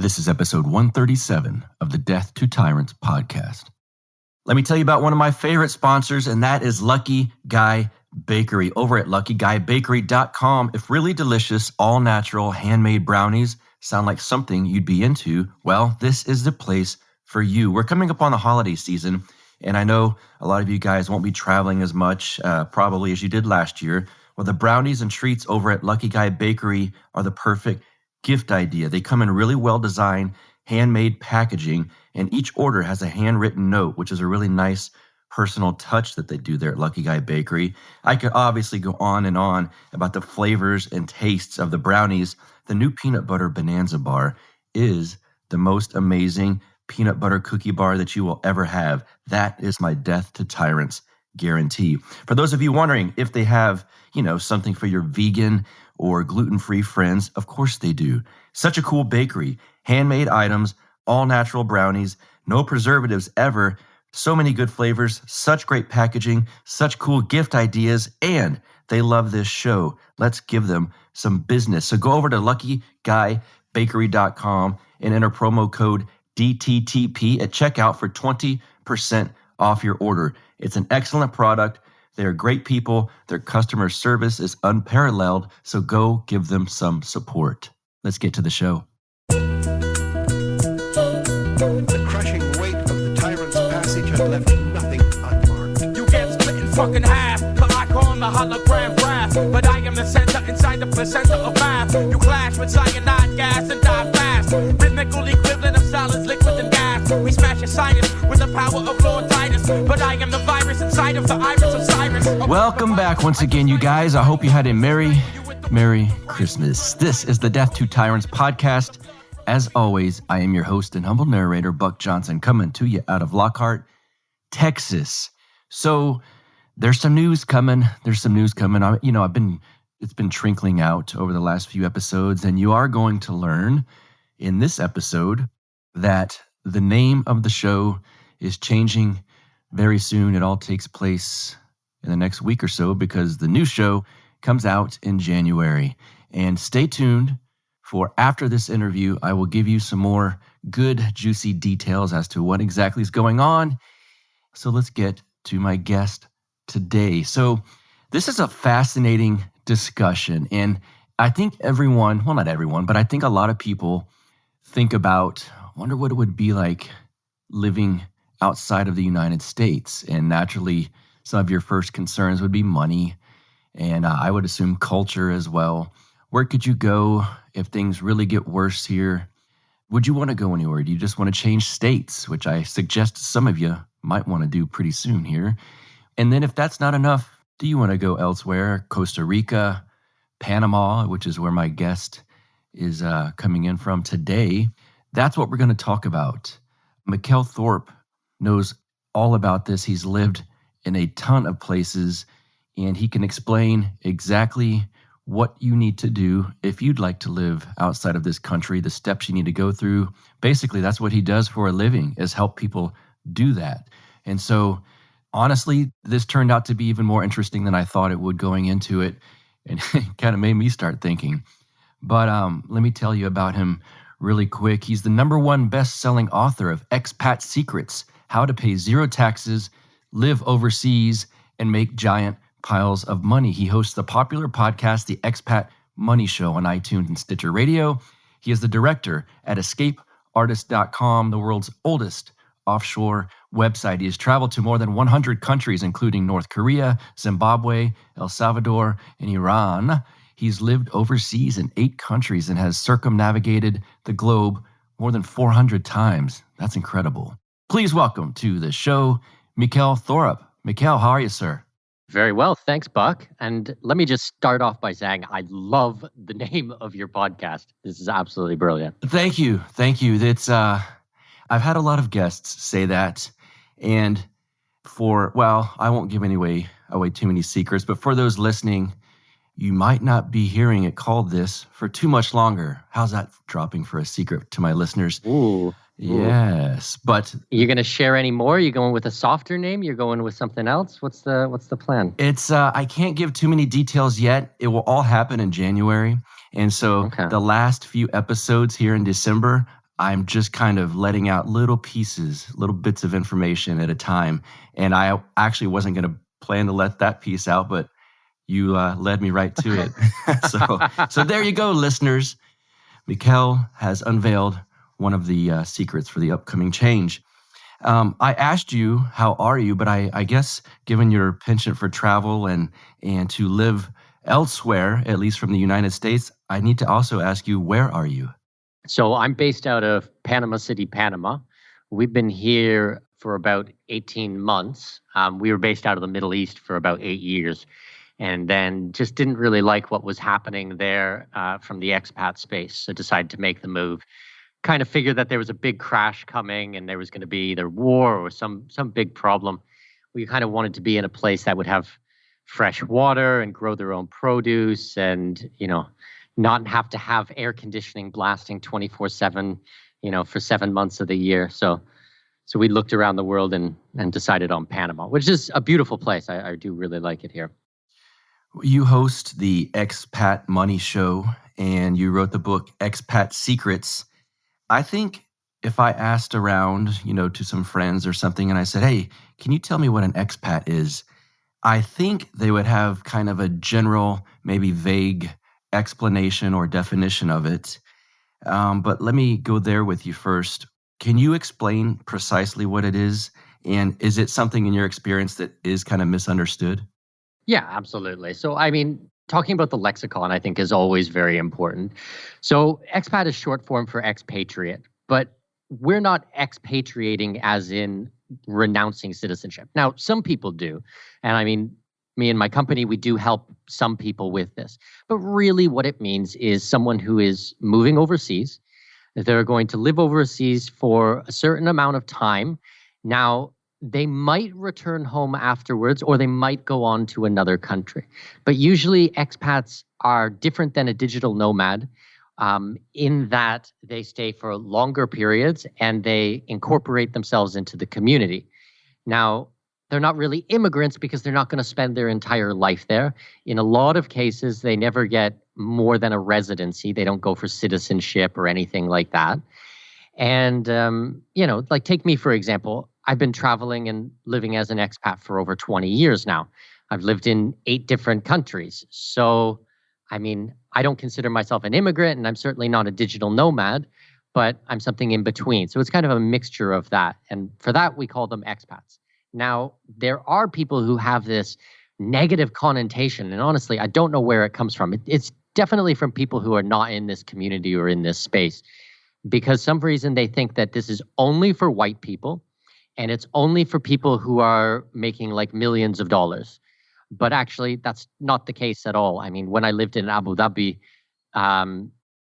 This is episode 137 of the Death to Tyrants podcast. Let me tell you about one of my favorite sponsors, and that is Lucky Guy Bakery. Over at luckyguybakery.com, if really delicious, all-natural, handmade brownies sound like something you'd be into, well, this is the place for you. We're coming up on the holiday season, and I know a lot of you guys won't be traveling as much, probably as you did last year. Well, the brownies and treats over at Lucky Guy Bakery are the perfect gift idea. They come in really well-designed, handmade packaging, and each order has a handwritten note, which is a really nice personal touch that they do there at Lucky Guy Bakery. I could obviously go on and on about the flavors and tastes of the brownies. The new peanut butter bonanza bar is the most amazing peanut butter cookie bar that you will ever have. That is my Death to Tyrants guarantee. For those of you wondering if they have, something for your vegan or gluten-free friends, of course they do. Such a cool bakery. Handmade items, all natural brownies, no preservatives ever. So many good flavors, such great packaging, such cool gift ideas, and they love this show. Let's give them some business. So go over to luckyguybakery.com and enter promo code DTTP at checkout for 20% off your order. It's an excellent product. They're great people. Their customer service is unparalleled. So go give them some support. Let's get to the show. The crushing weight of the tyrant's passage had left nothing unmarked. You get split in fucking half, but I call him the hologram wrath. But I am the center inside the placenta of math. You clash with cyanide gas and die fast. Rhythmical equivalent of solids, liquid and gas. We smash your sinus with the power of Lord Titus. But I am the virus inside of the iris of Cyrus. Welcome back once again, you guys. I hope you had a Merry Christmas. This is the Death to Tyrants podcast. As always, I am your host and humble narrator, Buck Johnson, coming to you out of Lockhart, Texas. So there's some news coming. It's been trickling out over the last few episodes, and you are going to learn in this episode that the name of the show is changing very soon. It all takes place in the next week or so because the new show comes out in January. And stay tuned for after this interview. I will give you some more good, juicy details as to what exactly is going on. So let's get to my guest today. So this is a fascinating discussion. And I think everyone, well, not everyone, but I think a lot of people think about, wonder what it would be like living outside of the United States. And naturally, some of your first concerns would be money. And I would assume culture as well. Where could you go if things really get worse here? Would you want to go anywhere? Do you just want to change states, which I suggest some of you might want to do pretty soon here? And then if that's not enough, do you want to go elsewhere? Costa Rica, Panama, which is where my guest is coming in from today. That's what we're going to talk about. Mikkel Thorup knows all about this. He's lived in a ton of places, and he can explain exactly what you need to do if you'd like to live outside of this country, the steps you need to go through. Basically, that's what he does for a living, is help people do that. And so, honestly, this turned out to be even more interesting than I thought it would going into it, and it kind of made me start thinking. But let me tell you about him really quick. He's the #1 best-selling author of Expat Secrets, How to Pay Zero Taxes, Live Overseas, and Make Giant Piles of Money. He hosts the popular podcast, The Expat Money Show, on iTunes and Stitcher Radio. He is the director at escapeartist.com, the world's oldest offshore website. He has traveled to more than 100 countries, including North Korea, Zimbabwe, El Salvador, and Iran. He's lived overseas in 8 countries and has circumnavigated the globe more than 400 times. That's incredible. Please welcome to the show, Mikkel Thorup. Mikkel, how are you, sir? Very well. Thanks, Buck. And let me just start off by saying I love the name of your podcast. This is absolutely brilliant. Thank you. It's I've had a lot of guests say that. And I won't give away too many secrets, but for those listening, you might not be hearing it called this for too much longer. How's that dropping for a secret to my listeners? Ooh. Yes, but you're going to share any more? You're going with a softer name? You're going with something else? What's the plan? It's I can't give too many details yet. It will all happen in January. And so the last few episodes here in December, I'm just kind of letting out little pieces, little bits of information at a time. And I actually wasn't going to plan to let that piece out, but you led me right to it. So there you go, listeners. Mikkel has unveiled one of the secrets for the upcoming change. I asked you, how are you? But I guess given your penchant for travel and to live elsewhere, at least from the United States, I need to also ask you, where are you? So I'm based out of Panama City, Panama. We've been here for about 18 months. We were based out of the Middle East for about 8 years, and then just didn't really like what was happening there from the expat space. So decided to make the move. Kind of figured that there was a big crash coming and there was going to be either war or some big problem. We kind of wanted to be in a place that would have fresh water and grow their own produce and, not have to have air conditioning blasting 24/7, for 7 months of the year. So we looked around the world and decided on Panama, which is a beautiful place. I do really like it here. You host the Expat Money Show and you wrote the book Expat Secrets. I think if I asked around, to some friends or something and I said, hey, can you tell me what an expat is? I think they would have kind of a general, maybe vague explanation or definition of it. But let me go there with you first. Can you explain precisely what it is? And is it something in your experience that is kind of misunderstood? Yeah, absolutely. So, talking about the lexicon, I think, is always very important. So, expat is short form for expatriate, but we're not expatriating as in renouncing citizenship. Now, some people do. And me and my company, we do help some people with this. But really what it means is someone who is moving overseas. They're going to live overseas for a certain amount of time. Now, they might return home afterwards, or they might go on to another country. But usually expats are different than a digital nomad in that they stay for longer periods and they incorporate themselves into the community. Now, they're not really immigrants because they're not going to spend their entire life there. In a lot of cases, they never get more than a residency. They don't go for citizenship or anything like that. And, take me, for example. I've been traveling and living as an expat for over 20 years now. I've lived in 8 different countries. So, I don't consider myself an immigrant, and I'm certainly not a digital nomad, but I'm something in between. So it's kind of a mixture of that. And for that, we call them expats. Now, there are people who have this negative connotation, and honestly, I don't know where it comes from. It's definitely from people who are not in this community or in this space, because some reason they think that this is only for white people. And it's only for people who are making like millions of dollars. But actually, that's not the case at all. When I lived in Abu Dhabi,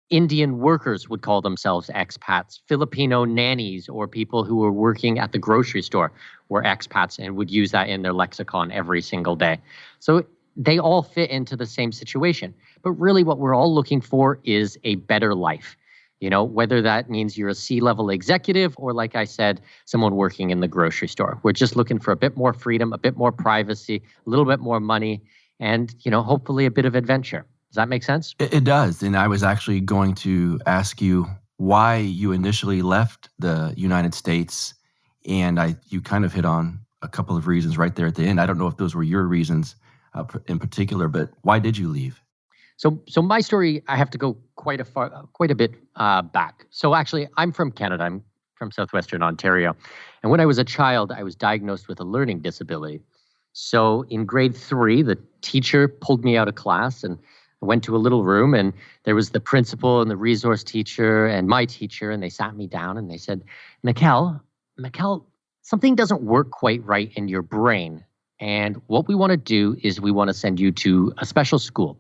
Indian workers would call themselves expats. Filipino nannies or people who were working at the grocery store were expats and would use that in their lexicon every single day. So they all fit into the same situation. But really what we're all looking for is a better life. Whether that means you're a C-level executive or, like I said, someone working in the grocery store. We're just looking for a bit more freedom, a bit more privacy, a little bit more money, and, hopefully a bit of adventure. Does that make sense? It does. And I was actually going to ask you why you initially left the United States. And you kind of hit on a couple of reasons right there at the end. I don't know if those were your reasons in particular, but why did you leave? So my story, I have to go quite a bit back. So actually, I'm from Canada. I'm from southwestern Ontario. And when I was a child, I was diagnosed with a learning disability. So in grade 3, the teacher pulled me out of class and I went to a little room, and there was the principal and the resource teacher and my teacher, and they sat me down and they said, Mikkel, something doesn't work quite right in your brain. And what we want to do is we want to send you to a special school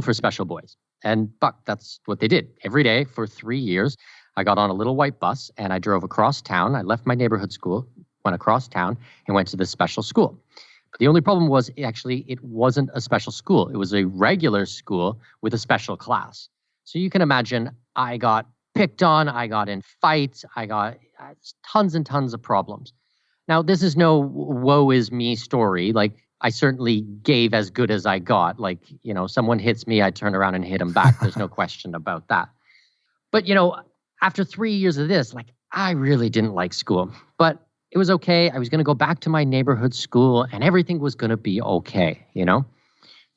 for special boys. And Buck, that's what they did. Every day for 3 years, I got on a little white bus and I drove across town. I left my neighborhood school, went across town and went to this special school. But the only problem was it wasn't a special school. It was a regular school with a special class. So you can imagine I got picked on, I got in fights, I got tons and tons of problems. Now, this is no woe is me story. Like, I certainly gave as good as I got. Like, someone hits me, I turn around and hit him back. There's no question about that. But, after 3 years of this, like I really didn't like school, but it was okay. I was going to go back to my neighborhood school and everything was going to be okay, you know?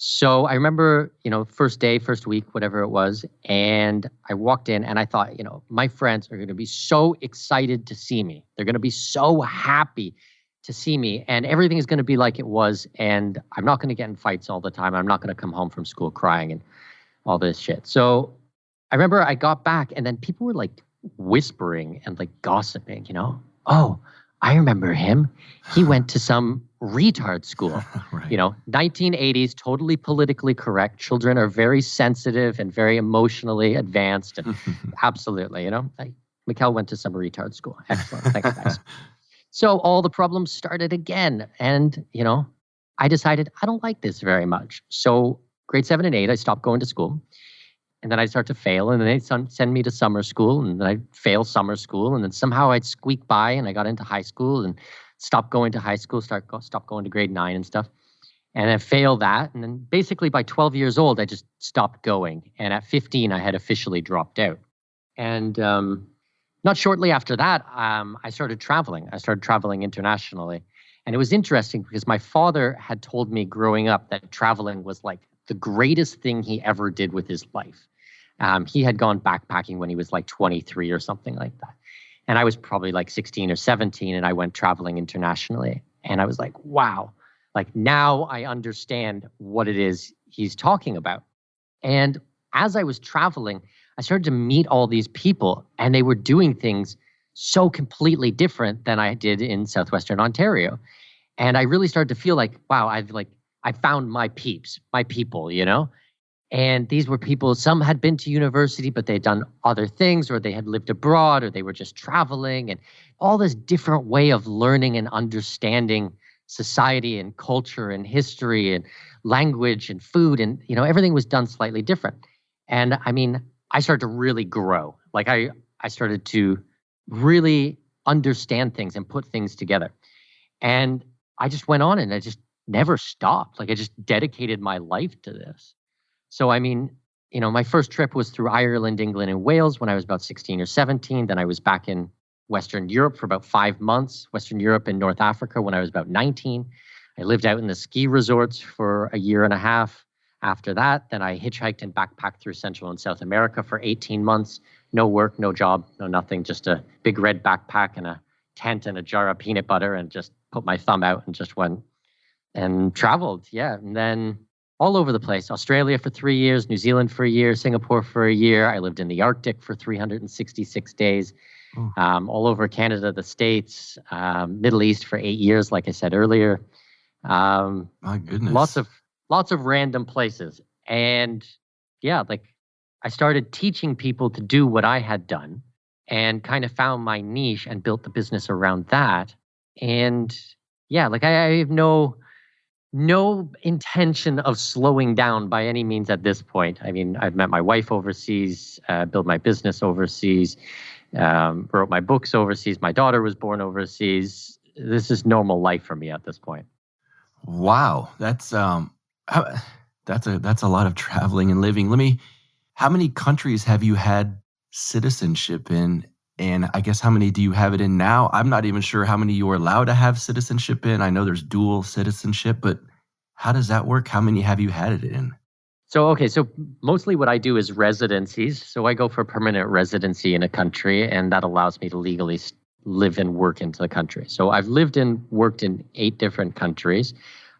So I remember, first day, first week, whatever it was, and I walked in and I thought, my friends are going to be so excited to see me. They're going to be so happy to see me and everything is going to be like it was. And I'm not going to get in fights all the time. I'm not going to come home from school crying and all this shit. So I remember I got back and then people were like whispering and like gossiping, oh, I remember him. He went to some retard school, Right. 1980s, totally politically correct. Children are very sensitive and very emotionally advanced. And absolutely, like, Mikkel went to some retard school. Excellent. Thanks, guys. So all the problems started again. And, I decided I don't like this very much. So grade 7 and 8, I stopped going to school. And then I'd start to fail, and then they'd send me to summer school, and then I'd fail summer school, and then somehow I'd squeak by, and I got into high school, and stopped going to high school, stopped going to grade 9 and stuff, and I failed that, and then basically by 12 years old, I just stopped going, and at 15, I had officially dropped out. And not shortly after that, I started traveling. I started traveling internationally, and it was interesting because my father had told me growing up that traveling was like the greatest thing he ever did with his life. He had gone backpacking when he was like 23 or something like that. And I was probably like 16 or 17 and I went traveling internationally. And I was like, wow, like now I understand what it is he's talking about. And as I was traveling, I started to meet all these people and they were doing things so completely different than I did in Southwestern Ontario. And I really started to feel like, wow, I found my peeps, my people, And these were people, some had been to university, but they'd done other things, or they had lived abroad, or they were just traveling, and all this different way of learning and understanding society and culture and history and language and food. And, everything was done slightly different. And I mean, I started to really grow. Like I started to really understand things and put things together. And I just went on and I just never stopped. Like I just dedicated my life to this. So, I mean, my first trip was through Ireland, England, and Wales when I was about 16 or 17. Then I was back in Western Europe for about 5 months, Western Europe and North Africa when I was about 19. I lived out in the ski resorts for a year and a half. After that, then I hitchhiked and backpacked through Central and South America for 18 months. No work, no job, no nothing, just a big red backpack and a tent and a jar of peanut butter and just put my thumb out and just went and traveled. Yeah. And then all over the place. Australia for 3 years, New Zealand for a year, Singapore for a year. I lived in the Arctic for 366 days, all over Canada, the States, Middle East for 8 years, like I said earlier. My goodness. Lots of random places. And yeah, like I started teaching people to do what I had done and kind of found my niche and built the business around that. And yeah, like I have no intention of slowing down by any means at this point. I mean, I've met my wife overseas, built my business overseas, wrote my books overseas. My daughter was born overseas. This is normal life for me at this point. Wow, that's a lot of traveling and living. How many countries have you had citizenship in? And I guess how many do you have it in now? I'm not even sure how many you are allowed to have citizenship in. I know there's dual citizenship, but how does that work? How many have you had it in? So mostly what I do is residencies. So I go for permanent residency in a country, and that allows me to legally live and work into the country. So I've lived and worked in 8 different countries.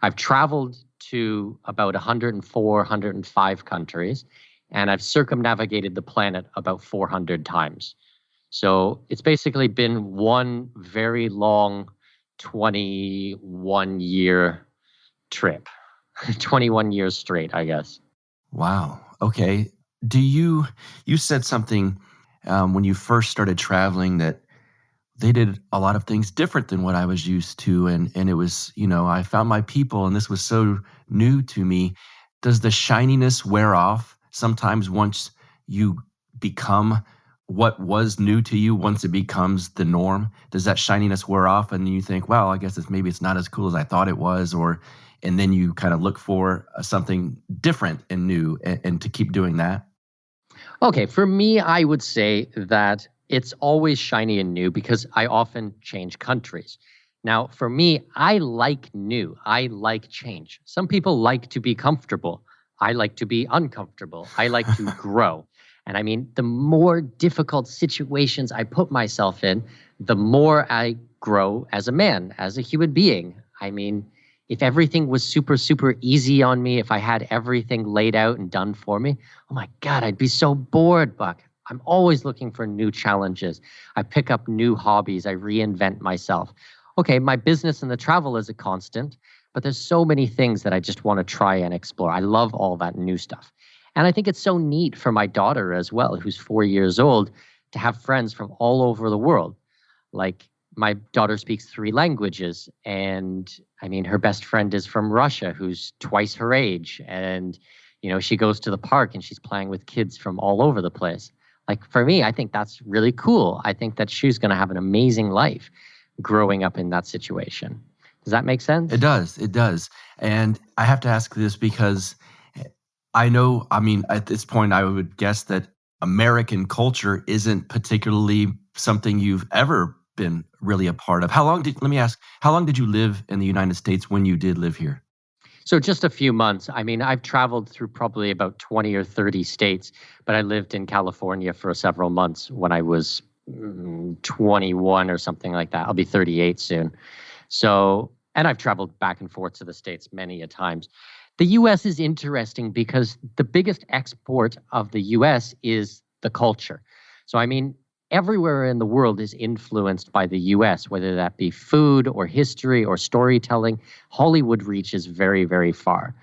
I've traveled to about 104, 105 countries, and I've circumnavigated the planet about 400 times. So it's basically been one very long 21-year trip, 21 years straight, I guess. Wow. Okay. You said something when you first started traveling that they did a lot of things different than what I was used to. And it was, I found my people and this was so new to me. Does the shininess wear off sometimes once you become what was new to you, once it becomes the norm? Does that shininess wear off and you think, well, I guess maybe it's not as cool as I thought it was, and then you kind of look for something different and new and to keep doing that? Okay, for me, I would say that it's always shiny and new because I often change countries. Now, for me, I like new. I like change. Some people like to be comfortable. I like to be uncomfortable. I like to grow. And I mean, the more difficult situations I put myself in, the more I grow as a man, as a human being. I mean, if everything was super, super easy on me, if I had everything laid out and done for me, oh my God, I'd be so bored, Buck. I'm always looking for new challenges. I pick up new hobbies. I reinvent myself. Okay, my business and the travel is a constant, but there's so many things that I just want to try and explore. I love all that new stuff. And I think it's so neat for my daughter as well, who's 4 years old, to have friends from all over the world. Like my daughter speaks 3 languages, and I mean, her best friend is from Russia, who's twice her age. And, she goes to the park and she's playing with kids from all over the place. Like for me, I think that's really cool. I think that she's going to have an amazing life growing up in that situation. Does that make sense? It does. It does. And I have to ask this because I know, I mean, at this point, I would guess that American culture isn't particularly something you've ever been really a part of. Let me ask, how long did you live in the United States when you did live here? So just a few months. I mean, I've traveled through probably about 20 or 30 states, but I lived in California for several months when I was 21 or something like that. I'll be 38 soon. So, and I've traveled back and forth to the States many a times. The U.S. is interesting because the biggest export of the U.S. is the culture. So, I mean, everywhere in the world is influenced by the U.S., whether that be food or history or storytelling. Hollywood reaches very, very far.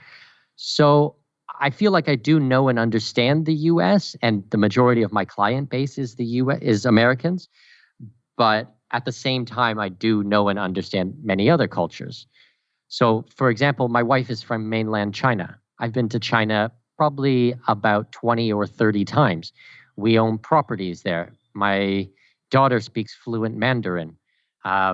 So I feel like I do know and understand the U.S., and the majority of my client base is is Americans. But at the same time, I do know and understand many other cultures. So, for example, my wife is from mainland China. I've been to China probably about 20 or 30 times. We own properties there. My daughter speaks fluent Mandarin. I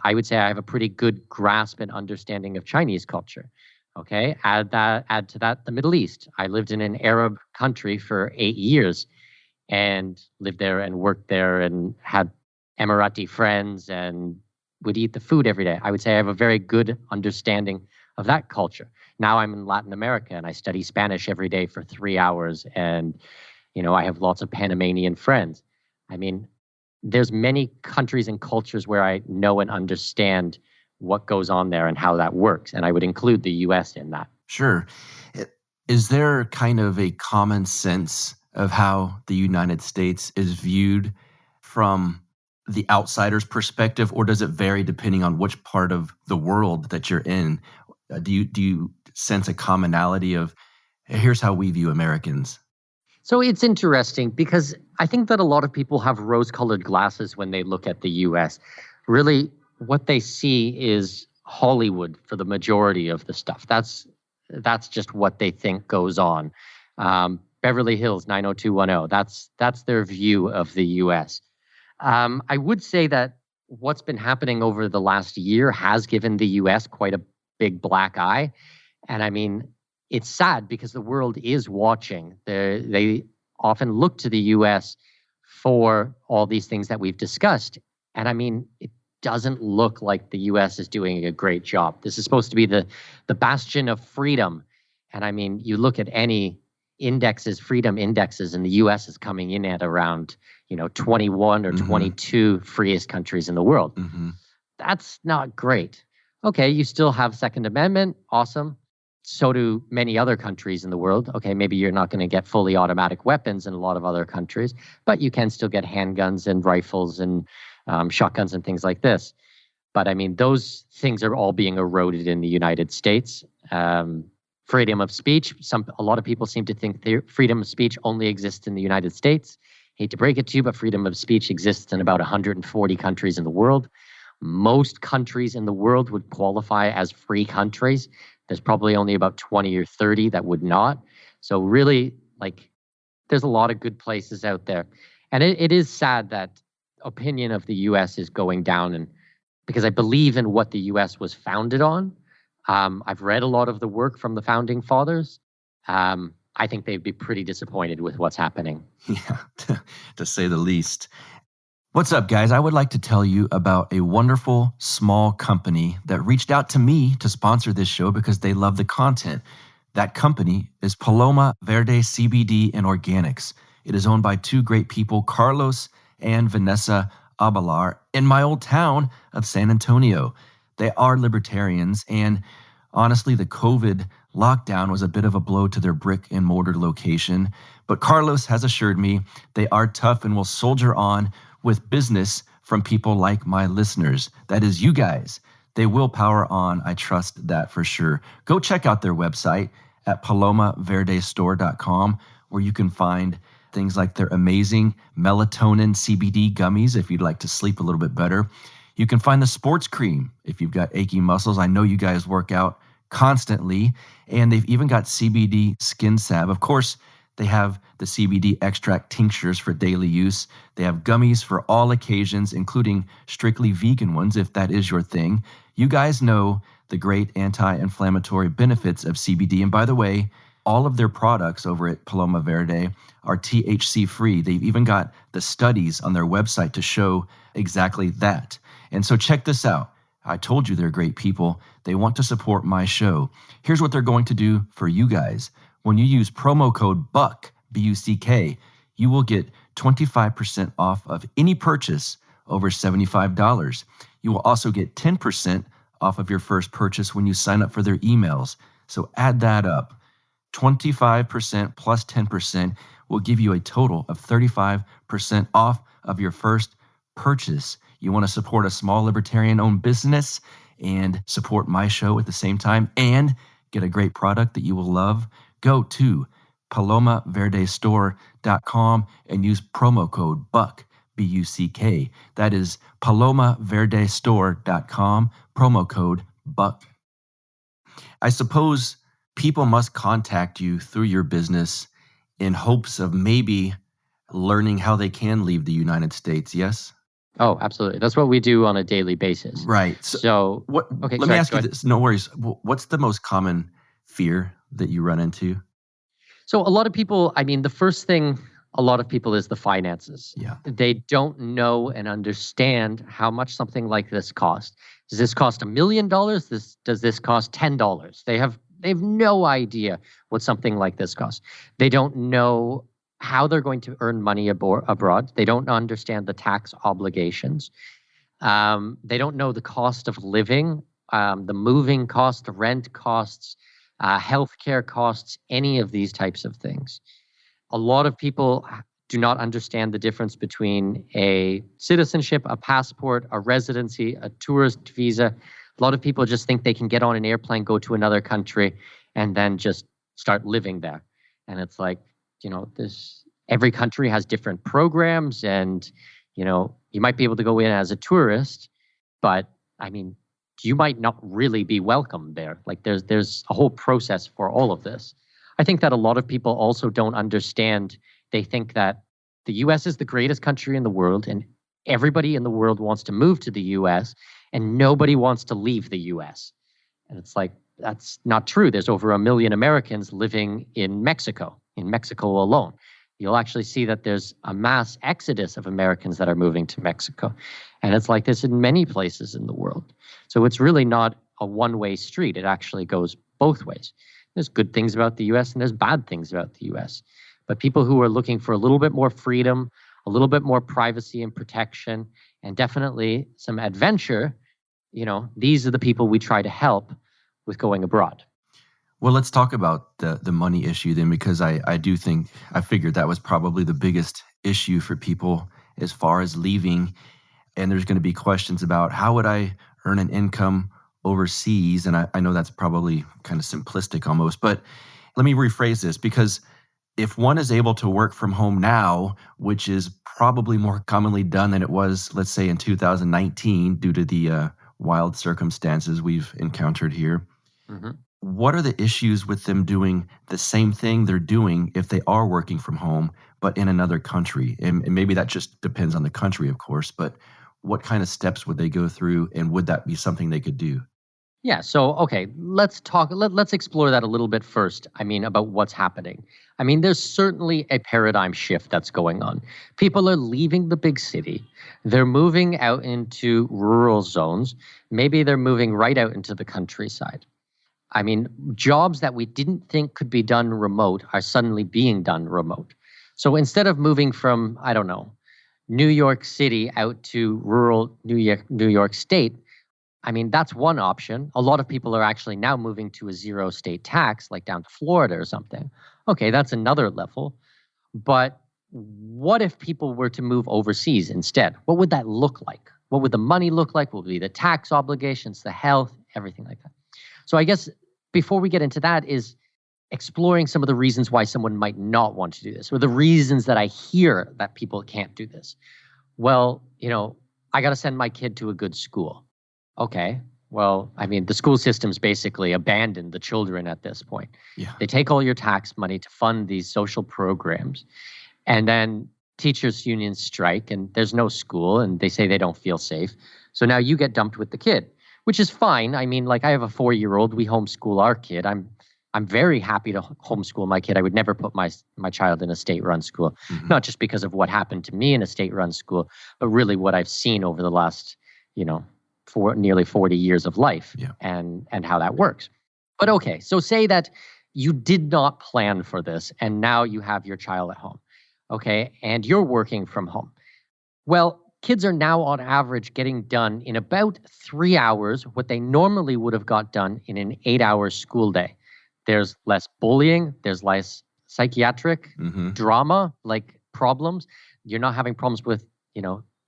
would say I have a pretty good grasp and understanding of Chinese culture. Okay, add to that the Middle East. I lived in an Arab country for 8 years and lived there and worked there and had Emirati friends and would eat the food every day. I would say I have a very good understanding of that culture. Now I'm in Latin America and I study Spanish every day for 3 hours, and I have lots of Panamanian friends. I mean, there's many countries and cultures where I know and understand what goes on there and how that works, and I would include the U.S. in that. Sure. Is there kind of a common sense of how the United States is viewed from the outsider's perspective, or does it vary depending on which part of the world that you're in? Do you sense a commonality of, here's how we view Americans? So it's interesting because I think that a lot of people have rose-colored glasses when they look at the U.S. Really, what they see is Hollywood for the majority of the stuff. That's just what they think goes on. Beverly Hills 90210. That's their view of the U.S. I would say that what's been happening over the last year has given the U.S. quite a big black eye. And I mean, it's sad because the world is watching. They often look to the U.S. for all these things that we've discussed. And I mean, it doesn't look like the U.S. is doing a great job. This is supposed to be the bastion of freedom. And I mean, you look at any freedom indexes, and the U.S. is coming in at around 21 or 22 freest countries in the world. Mm-hmm. That's not great. Okay, you still have Second Amendment. Awesome. So do many other countries in the world. Okay, maybe you're not going to get fully automatic weapons in a lot of other countries, but you can still get handguns and rifles and shotguns and things like this. But I mean, those things are all being eroded in the United States. Freedom of speech. A lot of people seem to think freedom of speech only exists in the United States. Hate to break it to you, but freedom of speech exists in about 140 countries in the world. Most countries in the world would qualify as free countries. There's probably only about 20 or 30 that would not. So really, there's a lot of good places out there. And it is sad that opinion of the U.S. is going down, and because I believe in what the U.S. was founded on. I've read a lot of the work from the founding fathers. I I think they'd be pretty disappointed with what's happening. Yeah, to say the least. What's up, guys? I would like to tell you about a wonderful small company that reached out to me to sponsor this show because they love the content. That company is Paloma, Verde, CBD, and Organics. It is owned by two great people, Carlos and Vanessa Abalar, in my old town of San Antonio. They are libertarians, and honestly, the COVID lockdown was a bit of a blow to their brick and mortar location. But Carlos has assured me they are tough and will soldier on with business from people like my listeners. That is you guys. They will power on. I trust that for sure. Go check out their website at palomaverdestore.com, where you can find things like their amazing melatonin CBD gummies if you'd like to sleep a little bit better. You can find the sports cream if you've got achy muscles. I know you guys work out constantly, and they've even got CBD skin salve. Of course, they have the CBD extract tinctures for daily use. They have gummies for all occasions, including strictly vegan ones, if that is your thing. You guys know the great anti-inflammatory benefits of CBD. And by the way, all of their products over at Paloma Verde are THC-free. They've even got the studies on their website to show exactly that. And so check this out. I told you they're great people. They want to support my show. Here's what they're going to do for you guys. When you use promo code BUCK, B-U-C-K, you will get 25% off of any purchase over $75. You will also get 10% off of your first purchase when you sign up for their emails. So add that up. 25% plus 10% will give you a total of 35% off of your first purchase. You want to support a small libertarian-owned business and support my show at the same time and get a great product that you will love? Go to palomaverdestore.com and use promo code BUCK, B-U-C-K. That is palomaverdestore.com, promo code BUCK. I suppose people must contact you through your business in hopes of maybe learning how they can leave the United States, yes? Oh, absolutely. That's what we do on a daily basis. Right. So let me ask you this. No worries. What's the most common fear that you run into? So a lot of people, the first thing a lot of people is the finances. Yeah. They don't know and understand how much something like this costs. Does this cost $1 million? Does this cost $10? They have no idea what something like this costs. They don't know how they're going to earn money abroad. They don't understand the tax obligations. They don't know the cost of living, the moving cost, the rent costs, healthcare costs, any of these types of things. A lot of people do not understand the difference between a citizenship, a passport, a residency, a tourist visa. A lot of people just think they can get on an airplane, go to another country, and then just start living there. And it's like, every country has different programs, and, you might be able to go in as a tourist, but you might not really be welcome there. Like there's a whole process for all of this. I think that a lot of people also don't understand. They think that the US is the greatest country in the world, and everybody in the world wants to move to the US, and nobody wants to leave the US. And it's like, that's not true. There's over 1 million Americans living in Mexico alone. You'll actually see that there's a mass exodus of Americans that are moving to Mexico. And it's like this in many places in the world. So it's really not a one-way street. It actually goes both ways. There's good things about the US and there's bad things about the US. But people who are looking for a little bit more freedom, a little bit more privacy and protection, and definitely some adventure, these are the people we try to help with going abroad. Well, let's talk about the money issue then, because I figured that was probably the biggest issue for people as far as leaving. And there's going to be questions about how would I earn an income overseas? And I know that's probably kind of simplistic almost, but let me rephrase this, because if one is able to work from home now, which is probably more commonly done than it was, let's say, in 2019 due to the wild circumstances we've encountered here, mm-hmm. What are the issues with them doing the same thing they're doing if they are working from home, but in another country? And maybe that just depends on the country, of course, but what kind of steps would they go through, and would that be something they could do? Yeah. So, okay, let's talk. Let's explore that a little bit first. I mean, about what's happening. I mean, there's certainly a paradigm shift that's going on. People are leaving the big city. They're moving out into rural zones. Maybe they're moving right out into the countryside. I mean, jobs that we didn't think could be done remote are suddenly being done remote. So instead of moving from, I don't know, New York City out to rural New York State, I mean, that's one option. A lot of people are actually now moving to a zero state tax, like down to Florida or something. Okay, that's another level. But what if people were to move overseas instead? What would that look like? What would the money look like? What would be the tax obligations, the health, everything like that? So I guess before we get into that is exploring some of the reasons why someone might not want to do this, or the reasons that I hear that people can't do this. Well, I got to send my kid to a good school. Okay. Well, I mean, the school system's basically abandoned the children at this point. Yeah. They take all your tax money to fund these social programs, and then teachers' unions strike, and there's no school, and they say they don't feel safe. So now you get dumped with the kid, which is fine. I mean, like I have a 4-year-old. We homeschool our kid. I'm very happy to homeschool my kid. I would never put my child in a state-run school, not just because of what happened to me in a state-run school, but really what I've seen over the last, for nearly 40 years of life, and how that works. But okay, so say that you did not plan for this, and now you have your child at home, okay, and you're working from home. Well, kids are now on average getting done in about 3 hours what they normally would have got done in an 8-hour school day. There's less bullying. There's less psychiatric drama, like problems. You're not having problems with,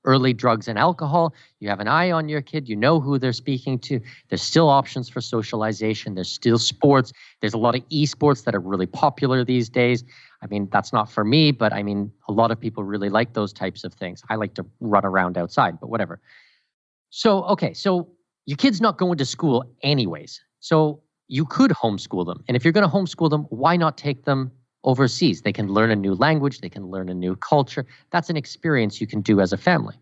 early drugs and alcohol. You have an eye on your kid. You know who they're speaking to. There's still options for socialization. There's still sports. There's a lot of esports that are really popular these days. I mean, that's not for me, but I mean, a lot of people really like those types of things. I like to run around outside, but whatever. So, okay, so your kid's not going to school anyways. So you could homeschool them. And if you're going to homeschool them, why not take them overseas? They can learn a new language. They can learn a new culture. That's an experience you can do as a family.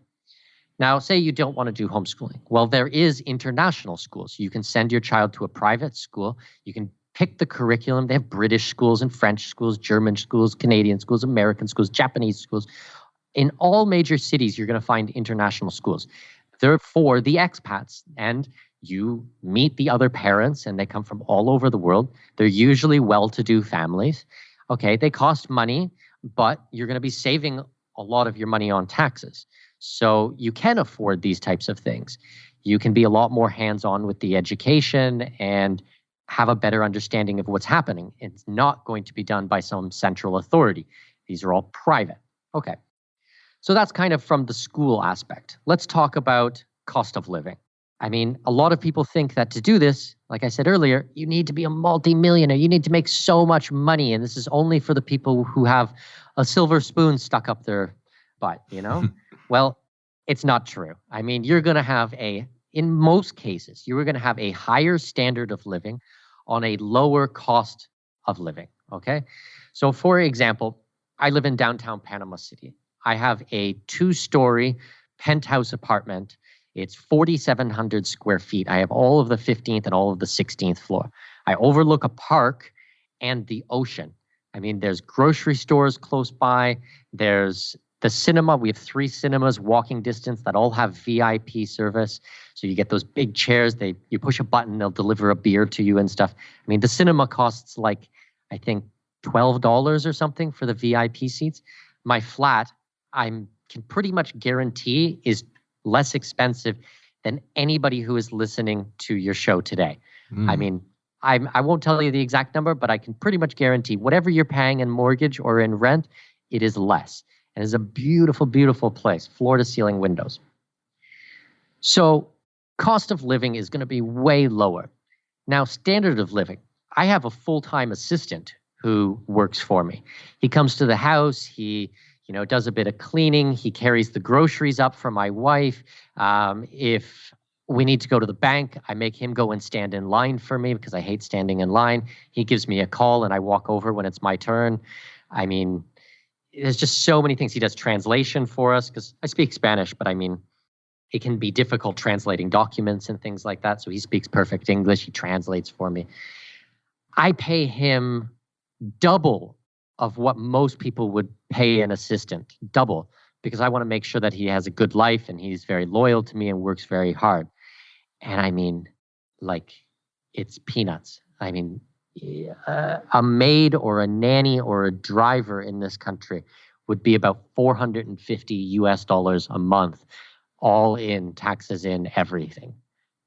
Now, say you don't want to do homeschooling. Well, there is international schools. You can send your child to a private school. You can pick the curriculum. They have British schools and French schools, German schools, Canadian schools, American schools, Japanese schools. In all major cities, you're going to find international schools. They're for the expats, and you meet the other parents, and they come from all over the world. They're usually well-to-do families. Okay, they cost money, but you're going to be saving a lot of your money on taxes. So you can afford these types of things. You can be a lot more hands-on with the education and have a better understanding of what's happening. It's not going to be done by some central authority. These are all private. Okay, so that's kind of from the school aspect. Let's talk about cost of living. I mean, a lot of people think that to do this, like I said earlier, you need to be a multi-millionaire. You need to make so much money. And this is only for the people who have a silver spoon stuck up their butt, Well, it's not true. I mean, you're going to have in most cases, you're going to have a higher standard of living on a lower cost of living, okay? So for example, I live in downtown Panama City. I have a 2-story penthouse apartment. It's 4,700 square feet. I have all of the 15th and all of the 16th floor. I overlook a park and the ocean. I mean, there's grocery stores close by. There's the cinema. We have 3 cinemas walking distance that all have VIP service. So you get those big chairs. You push a button, they'll deliver a beer to you and stuff. I mean, the cinema costs like, I think, $12 or something for the VIP seats. My flat, I can pretty much guarantee is less expensive than anybody who is listening to your show today. I mean, I won't tell you the exact number, but I can pretty much guarantee whatever you're paying in mortgage or in rent, it is less. And it's a beautiful, beautiful place, floor-to-ceiling windows. So cost of living is going to be way lower. Now, standard of living. I have a full-time assistant who works for me. He comes to the house. He does a bit of cleaning. He carries the groceries up for my wife. If we need to go to the bank, I make him go and stand in line for me because I hate standing in line. He gives me a call and I walk over when it's my turn. I mean, there's just so many things. He does translation for us because I speak Spanish, but I mean, it can be difficult translating documents and things like that. So he speaks perfect English. He translates for me. I pay him double of what most people would pay an assistant, double, because I want to make sure that he has a good life and he's very loyal to me and works very hard. And I mean, like, it's peanuts. I mean, a maid or a nanny or a driver in this country would be about $450 a month, all in, taxes in, everything.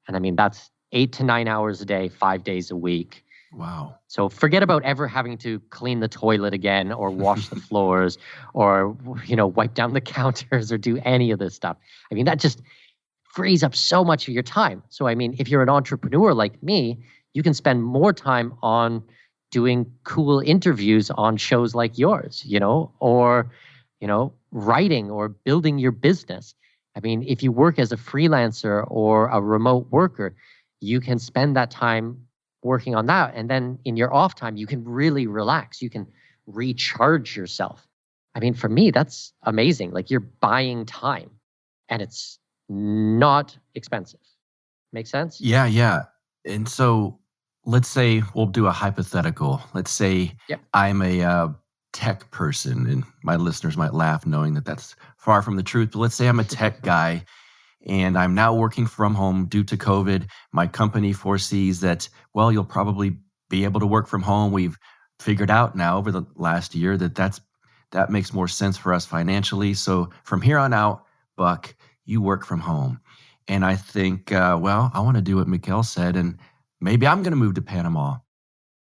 And I mean, that's 8 to 9 hours a day, 5 days a week. Wow. So forget about ever having to clean the toilet again or wash the floors or, wipe down the counters or do any of this stuff. I mean, that just frees up so much of your time. So, I mean, if you're an entrepreneur like me, you can spend more time on doing cool interviews on shows like yours, or, writing or building your business. I mean, if you work as a freelancer or a remote worker, you can spend that time working on that. And then in your off time, you can really relax. You can recharge yourself. I mean, for me, that's amazing. Like, you're buying time and it's not expensive. Make sense? Yeah. And so let's say we'll do a hypothetical. Let's say I'm a tech person, and my listeners might laugh knowing that that's far from the truth. But let's say I'm a tech guy and I'm now working from home due to COVID. My company foresees that, well, you'll probably be able to work from home. We've figured out now over the last year that makes more sense for us financially. So from here on out, Buck, you work from home. And I think, I want to do what Mikkel said, and maybe I'm going to move to Panama.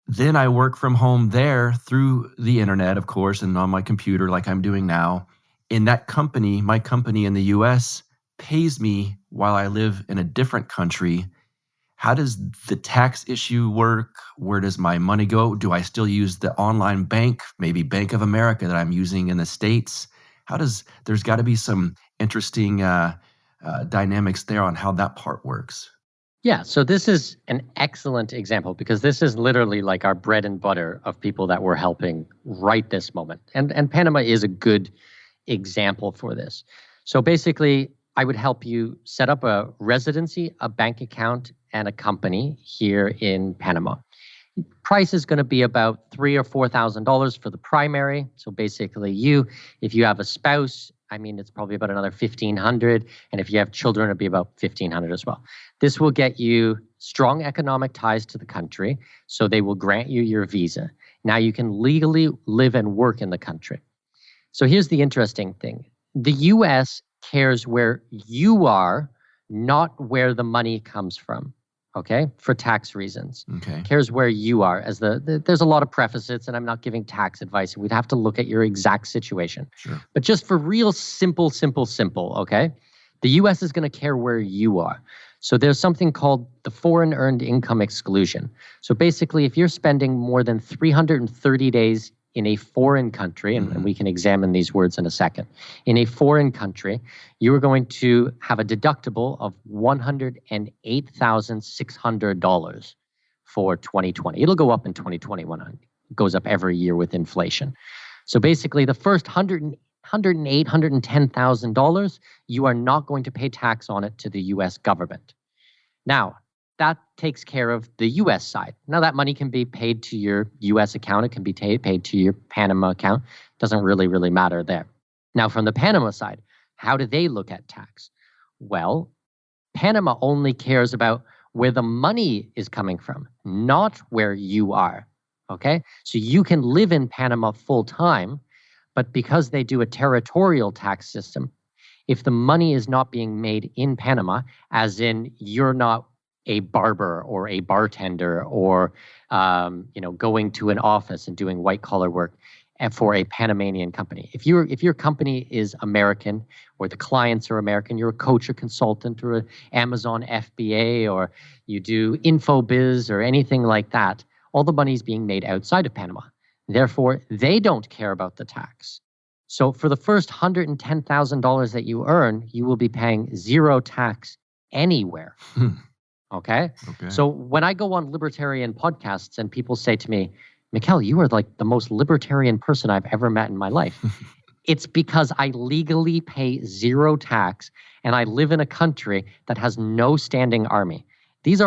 Then I work from home there through the internet, of course, and on my computer like I'm doing now. And that company, my company in the U.S., pays me while I live in a different country. How does the tax issue work? Where does my money go? Do I still use the online bank, maybe Bank of America, that I'm using in the States? There's got to be some interesting dynamics there on how that part works. Yeah, so this is an excellent example because this is literally like our bread and butter of people that we're helping right this moment. And Panama is a good example for this. So basically, I would help you set up a residency, a bank account, and a company here in Panama. Price is going to be about $3,000 or $4,000 for the primary. So basically, if you have a spouse, I mean, it's probably about another $1,500. And if you have children, it'd be about $1,500 as well. This will get you strong economic ties to the country. So they will grant you your visa. Now you can legally live and work in the country. So here's the interesting thing. The U.S. cares where you are, not where the money comes from. Okay, for tax reasons. Okay. Cares where you are. There's a lot of prefaces, and I'm not giving tax advice. We'd have to look at your exact situation. Sure. But just for real simple, okay, the U.S. is going to care where you are. So there's something called the foreign earned income exclusion. So basically, if you're spending more than 330 days in a foreign country, and we can examine these words in a second, in a foreign country, you are going to have a deductible of $108,600 for 2020. It'll go up in 2021. It goes up every year with inflation. So basically, the first $110,000, you are not going to pay tax on it to the U.S. government. Now, that takes care of the U.S. side. Now, that money can be paid to your U.S. account. It can be paid to your Panama account. Doesn't really matter there. Now, from the Panama side, how do they look at tax? Well, Panama only cares about where the money is coming from, not where you are. Okay? So you can live in Panama full time, but because they do a territorial tax system, if the money is not being made in Panama, as in you're not a barber or a bartender or going to an office and doing white collar work for a Panamanian company. If your company is American or the clients are American, you're a coach or consultant or an Amazon FBA or you do InfoBiz or anything like that, all the money is being made outside of Panama. Therefore, they don't care about the tax. So for the first $110,000 that you earn, you will be paying zero tax anywhere. Okay? So when I go on libertarian podcasts and people say to me, Mikkel, you are like the most libertarian person I've ever met in my life. It's because I legally pay zero tax and I live in a country that has no standing army. These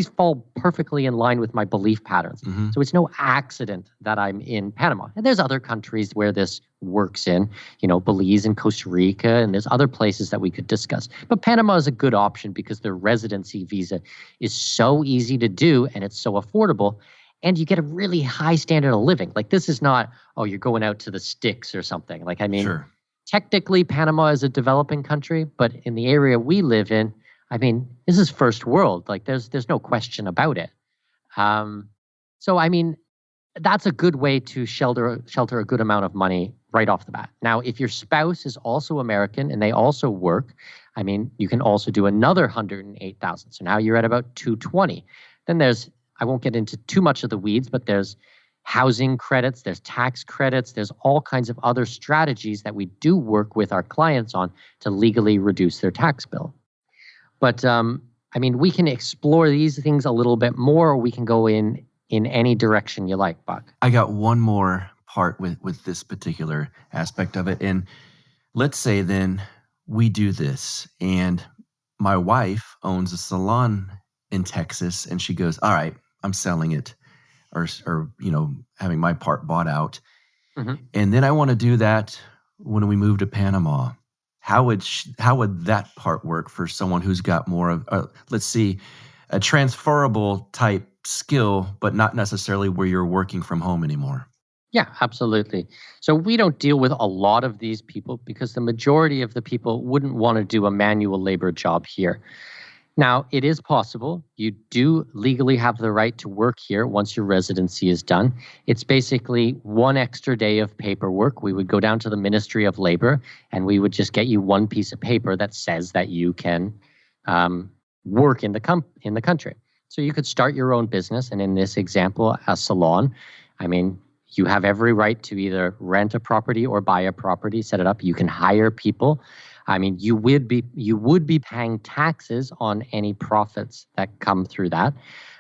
fall perfectly in line with my belief patterns. Mm-hmm. So it's no accident that I'm in Panama. And there's other countries where this works in, Belize and Costa Rica, and there's other places that we could discuss. But Panama is a good option because their residency visa is so easy to do and it's so affordable. And you get a really high standard of living. Like, this is not, you're going out to the sticks or something. Like, I mean, Sure. Technically Panama is a developing country, but in the area we live in, I mean, this is first world. Like, there's no question about it. So, I mean, that's a good way to shelter a good amount of money right off the bat. Now, if your spouse is also American and they also work, I mean, you can also do another $108,000. So now you're at about $220,000. Then I won't get into too much of the weeds, but there's housing credits, there's tax credits, there's all kinds of other strategies that we do work with our clients on to legally reduce their tax bill. But, I mean, we can explore these things a little bit more, or we can go in any direction you like, Buck. I got one more part with this particular aspect of it. And let's say then we do this, and my wife owns a salon in Texas, and she goes, all right, I'm selling it, or having my part bought out. Mm-hmm. And then I want to do that when we move to Panama. How would that part work for someone who's got more of, let's see, a transferable type skill, but not necessarily where you're working from home anymore? Yeah, absolutely. So we don't deal with a lot of these people because the majority of the people wouldn't want to do a manual labor job here. Now, it is possible. You do legally have the right to work here once your residency is done. It's basically one extra day of paperwork. We would go down to the Ministry of Labor and we would just get you one piece of paper that says that you can work in the country. So you could start your own business. And in this example, a salon, I mean, you have every right to either rent a property or buy a property, set it up. You can hire people. I mean, you would be paying taxes on any profits that come through that.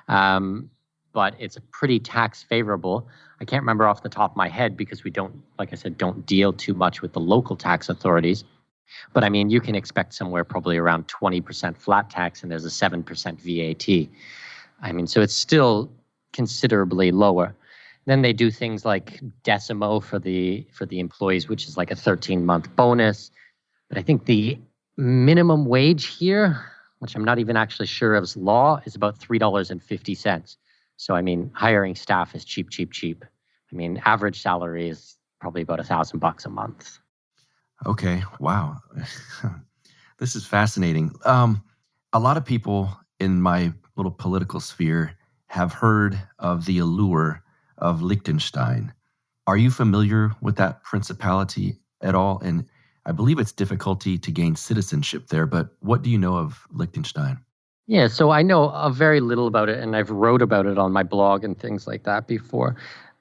But it's pretty tax favorable. I can't remember off the top of my head because we don't, like I said, don't deal too much with the local tax authorities. But I mean, you can expect somewhere probably around 20% flat tax, and there's a 7% VAT. I mean, so it's still considerably lower. Then they do things like Decimo for the employees, which is like a 13-month bonus. But I think the minimum wage here, which I'm not even actually sure of law, is about $3.50. So, I mean, hiring staff is cheap. I mean, average salary is probably about $1,000 a month. Okay. Wow. This is fascinating. A lot of people in my little political sphere have heard of the Allure of Liechtenstein. Are you familiar with that principality at all? And I believe it's difficulty to gain citizenship there, but what do you know of Liechtenstein? Yeah, so I know very little about it, and I've wrote about it on my blog and things like that before.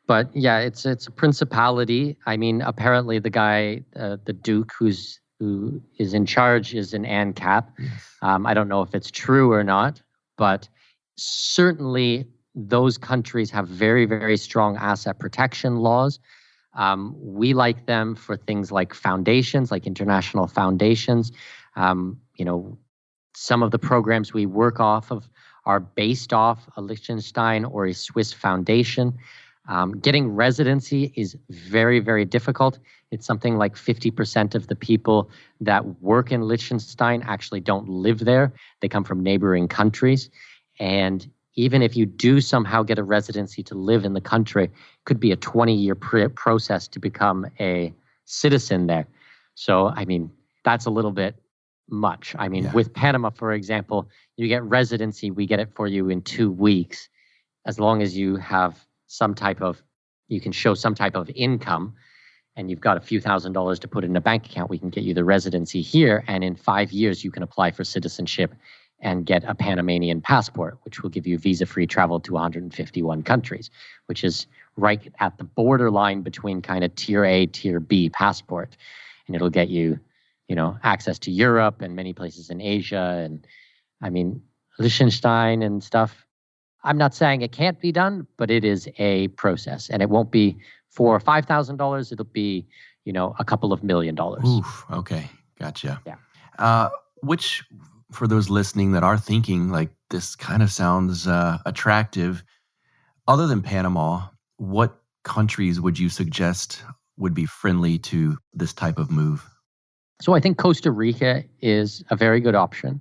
But yeah, it's a principality. I mean, apparently the guy, the Duke who is in charge is an ANCAP. Yes. I don't know if it's true or not, but certainly those countries have very, very strong asset protection laws. We like them for things like foundations, like international foundations. Some of the programs we work off of are based off a Liechtenstein or a Swiss foundation. Getting residency is very, very difficult. It's something like 50% of the people that work in Liechtenstein actually don't live there. They come from neighboring countries. And even if you do somehow get a residency to live in the country, it could be a 20-year process to become a citizen there. So, I mean, that's a little bit much. I mean, with Panama, for example, you get residency, we get it for you in 2 weeks, as long as you have you can show some type of income, and you've got a few $1,000s to put in a bank account, we can get you the residency here. And in 5 years, you can apply for citizenship and get a Panamanian passport, which will give you visa-free travel to 151 countries, which is right at the borderline between kind of tier A, tier B passport. And it'll get you, access to Europe and many places in Asia. And I mean, Liechtenstein and stuff. I'm not saying it can't be done, but it is a process, and it won't be $4,000 or $5,000. It'll be, a couple of $1 million. Oof, okay, gotcha. Yeah. Which, for those listening that are thinking like this kind of sounds attractive, other than Panama, what countries would you suggest would be friendly to this type of move? So I think Costa Rica is a very good option.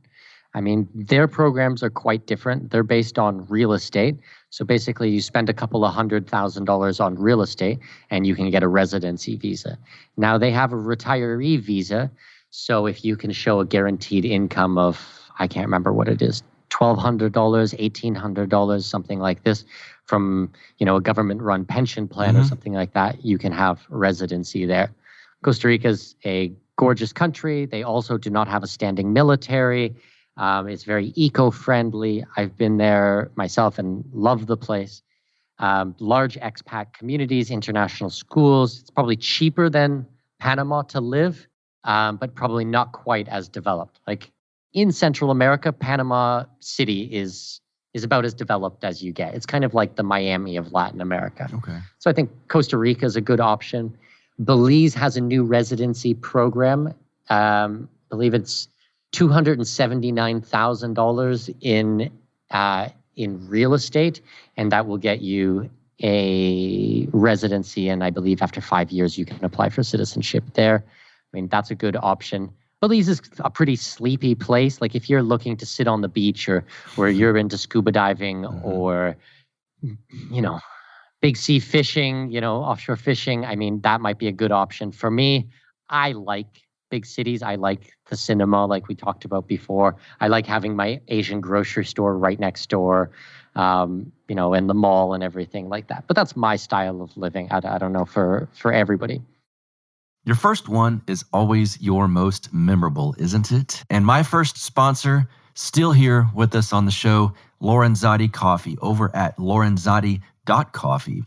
I mean, their programs are quite different. They're based on real estate. So basically, you spend a couple of $100,000 on real estate and you can get a residency visa. Now, they have a retiree visa. So if you can show a guaranteed income of, I can't remember what it is, $1,200, $1,800, something like this, from a government-run pension plan or something like that, you can have residency there. Costa Rica is a gorgeous country. They also do not have a standing military. It's very eco-friendly. I've been there myself and love the place. Large expat communities, international schools. It's probably cheaper than Panama to live, but probably not quite as developed. Like in Central America, Panama City is about as developed as you get. It's kind of like the Miami of Latin America. Okay. So I think Costa Rica is a good option. Belize has a new residency program. I believe it's $279,000 in real estate, and that will get you a residency. And I believe after 5 years, you can apply for citizenship there. I mean, that's a good option. Belize is a pretty sleepy place. Like if you're looking to sit on the beach or you're into scuba diving or, big sea fishing, offshore fishing, I mean, that might be a good option. For me, I like big cities. I like the cinema, like we talked about before. I like having my Asian grocery store right next door, and the mall and everything like that. But that's my style of living. I don't know for everybody. Your first one is always your most memorable, isn't it? And my first sponsor, still here with us on the show, Lorenzotti Coffee over at lorenzotti.coffee.